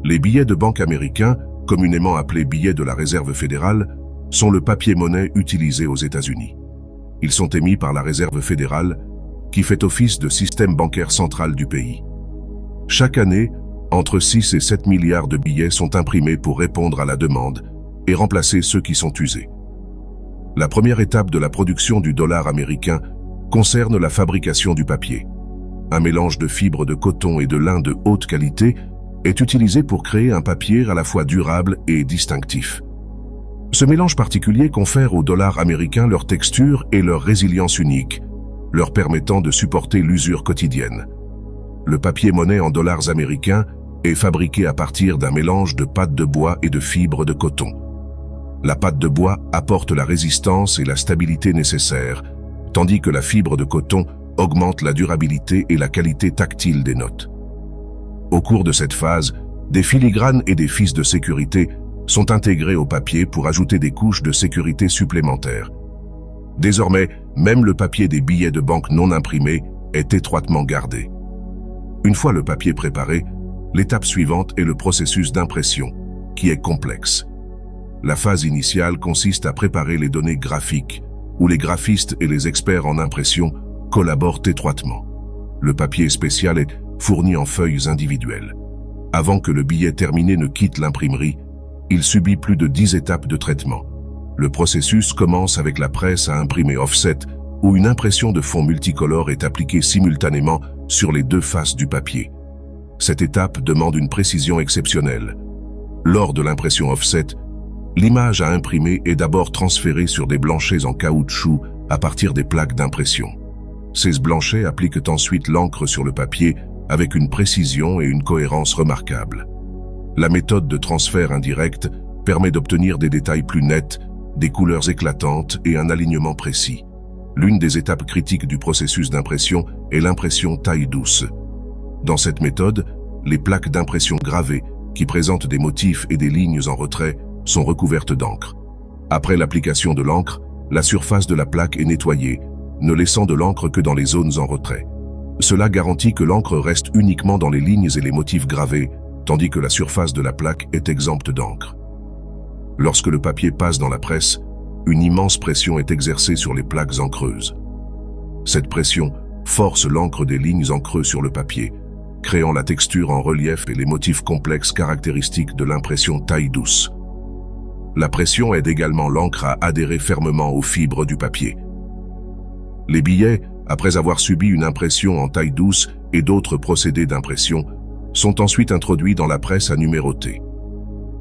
Les billets de banque américains, communément appelés billets de la Réserve fédérale, sont le papier-monnaie utilisé aux États-Unis. Ils sont émis par la Réserve fédérale, qui fait office de système bancaire central du pays. Chaque année, entre 6 et 7 milliards de billets sont imprimés pour répondre à la demande et remplacer ceux qui sont usés. La première étape de la production du dollar américain concerne la fabrication du papier. Un mélange de fibres de coton et de lin de haute qualité est utilisé pour créer un papier à la fois durable et distinctif. Ce mélange particulier confère au dollar américain leur texture et leur résilience unique, leur permettant de supporter l'usure quotidienne. Le papier-monnaie en dollars américains est fabriqué à partir d'un mélange de pâte de bois et de fibres de coton. La pâte de bois apporte la résistance et la stabilité nécessaires, tandis que la fibre de coton augmente la durabilité et la qualité tactile des notes. Au cours de cette phase, des filigranes et des fils de sécurité sont intégrés au papier pour ajouter des couches de sécurité supplémentaires. Désormais, même le papier des billets de banque non imprimés est étroitement gardé. Une fois le papier préparé, l'étape suivante est le processus d'impression, qui est complexe. La phase initiale consiste à préparer les données graphiques, où les graphistes et les experts en impression collaborent étroitement. Le papier spécial est fourni en feuilles individuelles. Avant que le billet terminé ne quitte l'imprimerie, il subit plus de 10 étapes de traitement. Le processus commence avec la presse à imprimer offset, où une impression de fond multicolore est appliquée simultanément sur les deux faces du papier. Cette étape demande une précision exceptionnelle. Lors de l'impression offset, l'image à imprimer est d'abord transférée sur des blanchets en caoutchouc à partir des plaques d'impression. Ces blanchets appliquent ensuite l'encre sur le papier avec une précision et une cohérence remarquables. La méthode de transfert indirect permet d'obtenir des détails plus nets, des couleurs éclatantes et un alignement précis. L'une des étapes critiques du processus d'impression est l'impression taille douce. Dans cette méthode, les plaques d'impression gravées, qui présentent des motifs et des lignes en retrait, sont recouvertes d'encre. Après l'application de l'encre, la surface de la plaque est nettoyée, ne laissant de l'encre que dans les zones en retrait. Cela garantit que l'encre reste uniquement dans les lignes et les motifs gravés, tandis que la surface de la plaque est exempte d'encre. Lorsque le papier passe dans la presse, une immense pression est exercée sur les plaques encreuses. Cette pression force l'encre des lignes en creux sur le papier, créant la texture en relief et les motifs complexes caractéristiques de l'impression taille douce. La pression aide également l'encre à adhérer fermement aux fibres du papier. Les billets, après avoir subi une impression en taille douce et d'autres procédés d'impression, sont ensuite introduits dans la presse à numéroter.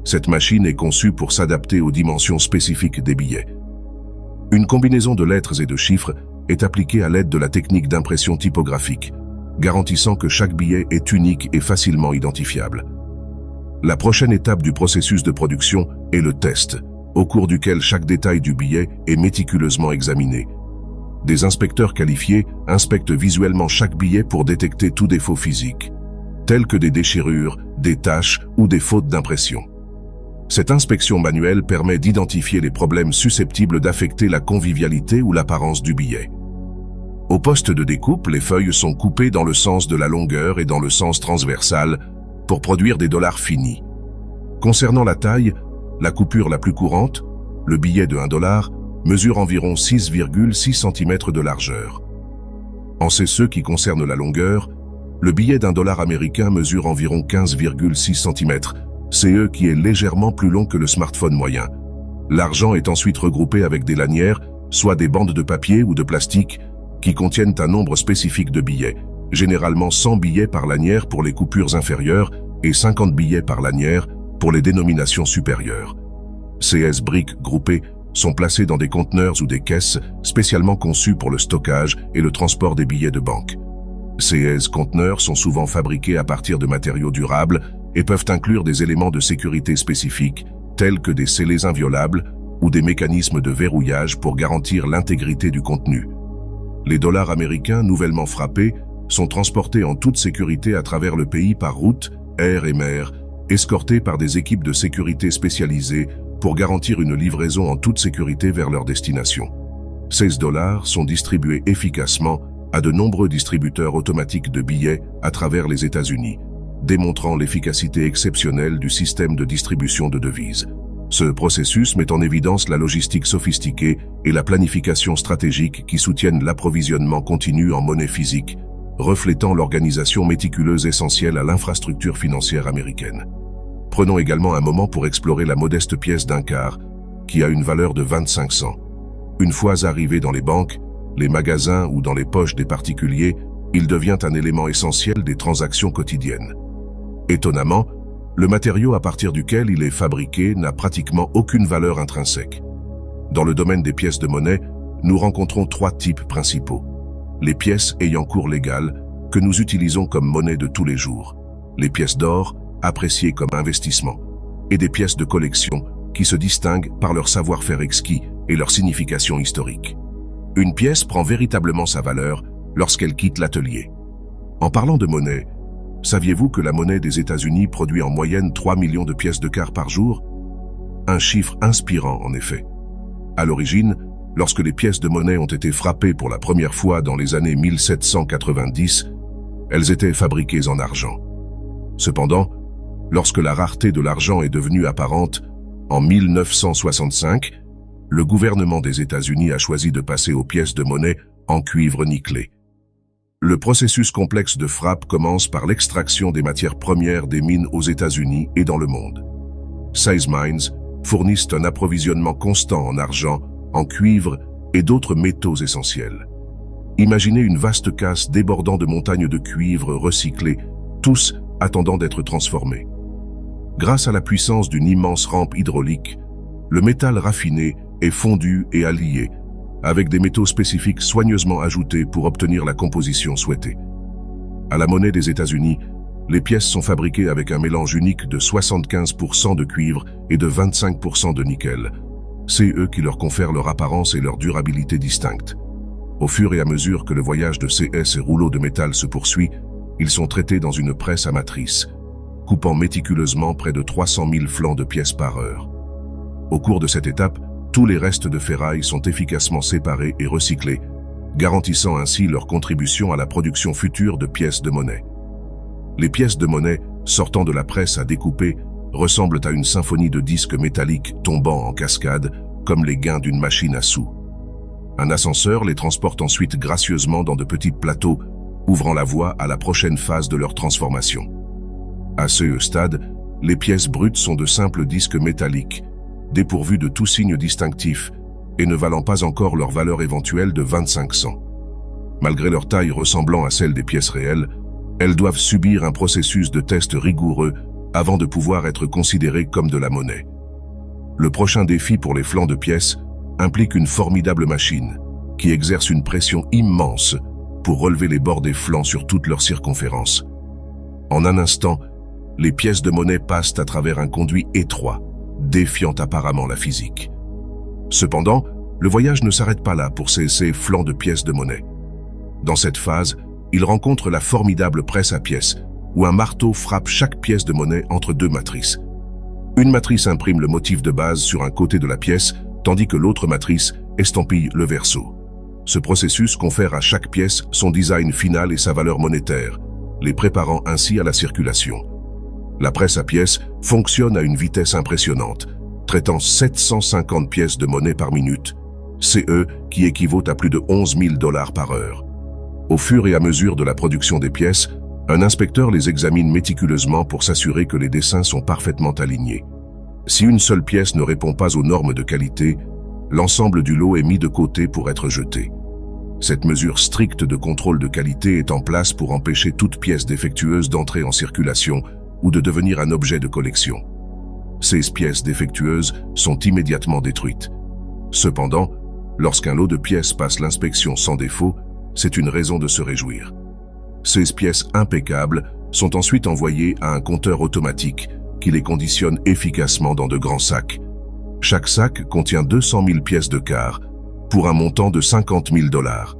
Cette machine est conçue pour s'adapter aux dimensions spécifiques des billets. Une combinaison de lettres et de chiffres est appliquée à l'aide de la technique d'impression typographique, garantissant que chaque billet est unique et facilement identifiable. La prochaine étape du processus de production est le test, au cours duquel chaque détail du billet est méticuleusement examiné. Des inspecteurs qualifiés inspectent visuellement chaque billet pour détecter tout défaut physique, tels que des déchirures, des taches ou des fautes d'impression. Cette inspection manuelle permet d'identifier les problèmes susceptibles d'affecter la convivialité ou l'apparence du billet. Au poste de découpe, les feuilles sont coupées dans le sens de la longueur et dans le sens transversal pour produire des dollars finis. Concernant la taille, la coupure la plus courante, le billet de $1, mesure environ 6,6 cm de largeur. En ce qui concerne la longueur, le billet $1 américain mesure environ 15,6 cm, CE qui est légèrement plus long que le smartphone moyen. L'argent est ensuite regroupé avec des lanières, soit des bandes de papier ou de plastique, qui contiennent un nombre spécifique de billets, généralement 100 billets par lanière pour les coupures inférieures et 50 billets par lanière pour les dénominations supérieures. Ces briques groupées sont placées dans des conteneurs ou des caisses spécialement conçus pour le stockage et le transport des billets de banque. Ces conteneurs sont souvent fabriqués à partir de matériaux durables et peuvent inclure des éléments de sécurité spécifiques, tels que des scellés inviolables ou des mécanismes de verrouillage pour garantir l'intégrité du contenu. Les dollars américains nouvellement frappés sont transportés en toute sécurité à travers le pays par route, air et mer, escortés par des équipes de sécurité spécialisées pour garantir une livraison en toute sécurité vers leur destination. Ces dollars sont distribués efficacement à de nombreux distributeurs automatiques de billets à travers les États-Unis, démontrant l'efficacité exceptionnelle du système de distribution de devises. Ce processus met en évidence la logistique sophistiquée et la planification stratégique qui soutiennent l'approvisionnement continu en monnaie physique, reflétant l'organisation méticuleuse essentielle à l'infrastructure financière américaine. Prenons également un moment pour explorer la modeste pièce d'un quart, qui a une valeur de 25 cents. Une fois arrivé dans les banques, les magasins ou dans les poches des particuliers, il devient un élément essentiel des transactions quotidiennes. Étonnamment, le matériau à partir duquel il est fabriqué n'a pratiquement aucune valeur intrinsèque. Dans le domaine des pièces de monnaie, nous rencontrons 3 types principaux. Les pièces ayant cours légal, que nous utilisons comme monnaie de tous les jours. Les pièces d'or, appréciées comme investissement. Et des pièces de collection, qui se distinguent par leur savoir-faire exquis et leur signification historique. Une pièce prend véritablement sa valeur lorsqu'elle quitte l'atelier. En parlant de monnaie, saviez-vous que la monnaie des États-Unis produit en moyenne 3 millions de pièces de quart par jour? Un chiffre inspirant, en effet. À l'origine, lorsque les pièces de monnaie ont été frappées pour la première fois dans les années 1790, elles étaient fabriquées en argent. Cependant, lorsque la rareté de l'argent est devenue apparente, en 1965, le gouvernement des États-Unis a choisi de passer aux pièces de monnaie en cuivre nickelé. Le processus complexe de frappe commence par l'extraction des matières premières des mines aux États-Unis et dans le monde. Ces mines fournissent un approvisionnement constant en argent, en cuivre et d'autres métaux essentiels. Imaginez une vaste casse débordant de montagnes de cuivre recyclées, tous attendant d'être transformés. Grâce à la puissance d'une immense rampe hydraulique, le métal raffiné est fondu et allié, avec des métaux spécifiques soigneusement ajoutés pour obtenir la composition souhaitée. À la monnaie des États-Unis, les pièces sont fabriquées avec un mélange unique de 75% de cuivre et de 25% de nickel. C'est eux qui leur confèrent leur apparence et leur durabilité distinctes. Au fur et à mesure que le voyage de ces rouleaux de métal se poursuit, ils sont traités dans une presse à matrice, coupant méticuleusement près de 300 000 flancs de pièces par heure. Au cours de cette étape, tous les restes de ferraille sont efficacement séparés et recyclés, garantissant ainsi leur contribution à la production future de pièces de monnaie. Les pièces de monnaie, sortant de la presse à découper, ressemblent à une symphonie de disques métalliques tombant en cascade, comme les gains d'une machine à sous. Un ascenseur les transporte ensuite gracieusement dans de petits plateaux, ouvrant la voie à la prochaine phase de leur transformation. À ce stade, les pièces brutes sont de simples disques métalliques, dépourvus de tout signe distinctif et ne valant pas encore leur valeur éventuelle de 25 cents. Malgré leur taille ressemblant à celle des pièces réelles, elles doivent subir un processus de test rigoureux avant de pouvoir être considérées comme de la monnaie. Le prochain défi pour les flancs de pièces implique une formidable machine qui exerce une pression immense pour relever les bords des flancs sur toute leur circonférence. En un instant, les pièces de monnaie passent à travers un conduit étroit, défiant apparemment la physique. Cependant, le voyage ne s'arrête pas là pour ces flancs de pièces de monnaie. Dans cette phase, il rencontre la formidable presse à pièces, où un marteau frappe chaque pièce de monnaie entre 2 matrices. Une matrice imprime le motif de base sur un côté de la pièce, tandis que l'autre matrice estampille le verso. Ce processus confère à chaque pièce son design final et sa valeur monétaire, les préparant ainsi à la circulation. La presse à pièces fonctionne à une vitesse impressionnante, traitant 750 pièces de monnaie par minute, CE qui équivaut à plus de 11 000 $ par heure. Au fur et à mesure de la production des pièces, un inspecteur les examine méticuleusement pour s'assurer que les dessins sont parfaitement alignés. Si une seule pièce ne répond pas aux normes de qualité, l'ensemble du lot est mis de côté pour être jeté. Cette mesure stricte de contrôle de qualité est en place pour empêcher toute pièce défectueuse d'entrer en circulation ou de devenir un objet de collection. Ces pièces défectueuses sont immédiatement détruites. Cependant, lorsqu'un lot de pièces passe l'inspection sans défaut, c'est une raison de se réjouir. Ces pièces impeccables sont ensuite envoyées à un compteur automatique qui les conditionne efficacement dans de grands sacs. Chaque sac contient 200 000 pièces de quart, pour un montant de 50 000 $.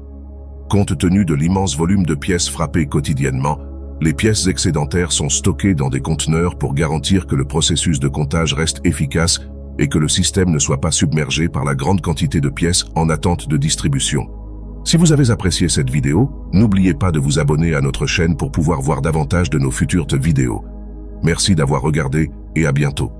Compte tenu de l'immense volume de pièces frappées quotidiennement, les pièces excédentaires sont stockées dans des conteneurs pour garantir que le processus de comptage reste efficace et que le système ne soit pas submergé par la grande quantité de pièces en attente de distribution. Si vous avez apprécié cette vidéo, n'oubliez pas de vous abonner à notre chaîne pour pouvoir voir davantage de nos futures vidéos. Merci d'avoir regardé et à bientôt.